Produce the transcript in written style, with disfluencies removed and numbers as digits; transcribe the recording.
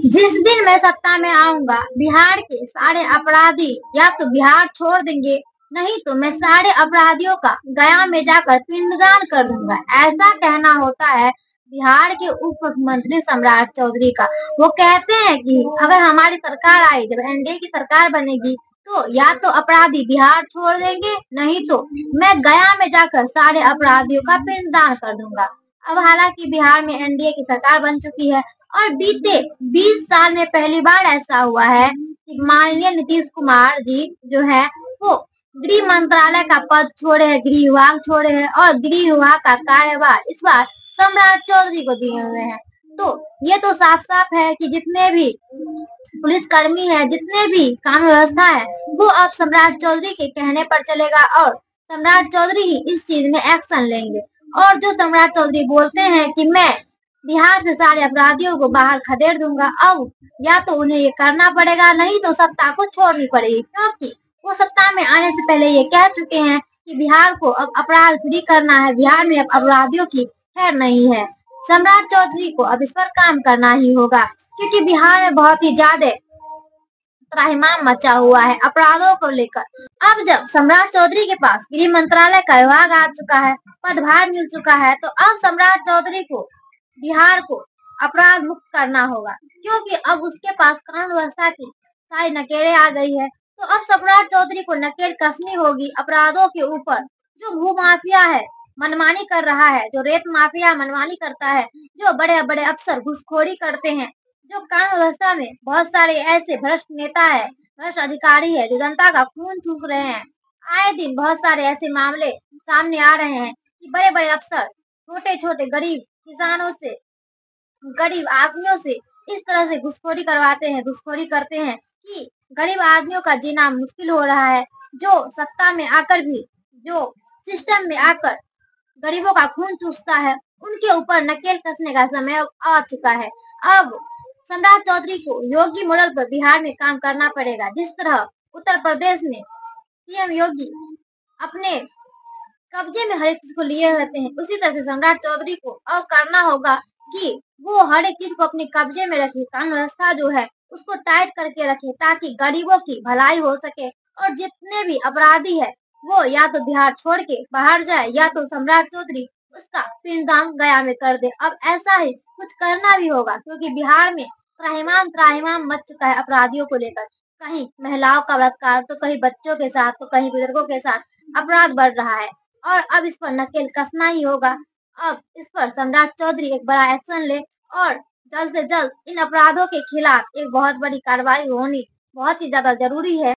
जिस दिन मैं सत्ता में आऊंगा, बिहार के सारे अपराधी या तो बिहार छोड़ देंगे, नहीं तो मैं सारे अपराधियों का गया में जाकर पिंडदान कर दूंगा। ऐसा कहना होता है बिहार के उप मुख्यमंत्री सम्राट चौधरी का। वो कहते हैं कि अगर हमारी सरकार आई, जब एनडीए की सरकार बनेगी, तो या तो अपराधी बिहार छोड़ देंगे, नहीं तो मैं गया में जाकर सारे अपराधियों का पिंडदान कर दूंगा। अब हालांकि बिहार में एनडीए की सरकार बन चुकी है और बीते 20 साल में पहली बार ऐसा हुआ है कि माननीय नीतीश कुमार जी जो है वो गृह मंत्रालय का पद छोड़े हैं, गृह विभाग छोड़े हैं और गृह विभाग का कार्यभार इस बार सम्राट चौधरी को दिए हुए हैं। तो ये तो साफ साफ है कि जितने भी पुलिसकर्मी है, जितने भी कानून व्यवस्था है, वो अब सम्राट चौधरी के कहने पर चलेगा और सम्राट चौधरी ही इस चीज में एक्शन लेंगे। और जो सम्राट चौधरी बोलते हैं कि मैं बिहार से सारे अपराधियों को बाहर खदेड़ दूंगा, अब या तो उन्हें ये करना पड़ेगा, नहीं तो सत्ता को छोड़नी पड़ेगी, क्योंकि वो सत्ता में आने से पहले ये कह चुके हैं कि बिहार को अब अपराध फ्री करना है, बिहार में अब अपराधियों की खैर नहीं है। सम्राट चौधरी को अब इस पर काम करना ही होगा, क्योंकि बिहार में बहुत ही ज्यादा त्राहिमाम मचा हुआ है अपराधों को लेकर। अब जब सम्राट चौधरी के पास गृह मंत्रालय का विभाग आ चुका है, पदभार मिल चुका है, तो अब सम्राट चौधरी को बिहार को अपराध मुक्त करना होगा, क्योंकि अब उसके पास कानून व्यवस्था की सारी नकेलें आ गई है। तो अब सम्राट चौधरी को नकेल कसनी होगी अपराधों के ऊपर। जो भू माफिया है, मनमानी कर रहा है, जो रेत माफिया मनमानी करता है, जो बड़े बड़े अफसर घूसखोरी करते हैं, जो कानून व्यवस्था में बहुत सारे ऐसे भ्रष्ट नेता है, भ्रष्ट अधिकारी है, जो जनता का खून चूस रहे हैं। आए दिन बहुत सारे ऐसे मामले सामने आ रहे हैं कि बड़े बड़े अफसर छोटे छोटे गरीब किसानों से, गरीब आदमियों से इस तरह से घुसखोरी करवाते हैं, घुसखोरी करते हैं कि गरीब आदमियों का जीना मुश्किल हो रहा है। जो सत्ता में आकर भी, जो सिस्टम में आकर गरीबों का खून चूसता है, उनके ऊपर नकेल कसने का समय आ चुका है। अब सम्राट चौधरी को योगी मॉडल पर बिहार में काम करना पड़ेगा। जिस तरह उत्तर प्रदेश में सीएम योगी अपने कब्जे में हर एक चीज को लिए रहते हैं, उसी तरह से सम्राट चौधरी को अब करना होगा कि वो हर एक चीज को अपने कब्जे में रखे, कानून व्यवस्था जो है उसको टाइट करके रखे, ताकि गरीबों की भलाई हो सके। और जितने भी अपराधी है वो या तो बिहार छोड़ के बाहर जाए, या तो सम्राट चौधरी उसका पिंडदान गया में कर दे। अब ऐसा ही कुछ करना भी होगा, क्योंकि बिहार में त्राहिमाम त्राहिमाम मच चुका है अपराधियों को लेकर। कहीं महिलाओं का बलात्कार, तो कहीं बच्चों के साथ, तो कहीं बुजुर्गों के साथ अपराध बढ़ रहा है और अब इस पर नकेल कसना ही होगा। अब इस पर सम्राट चौधरी एक बड़ा एक्शन ले और जल्द से जल्द इन अपराधों के खिलाफ एक बहुत बड़ी कार्रवाई होनी बहुत ही ज्यादा जरूरी है।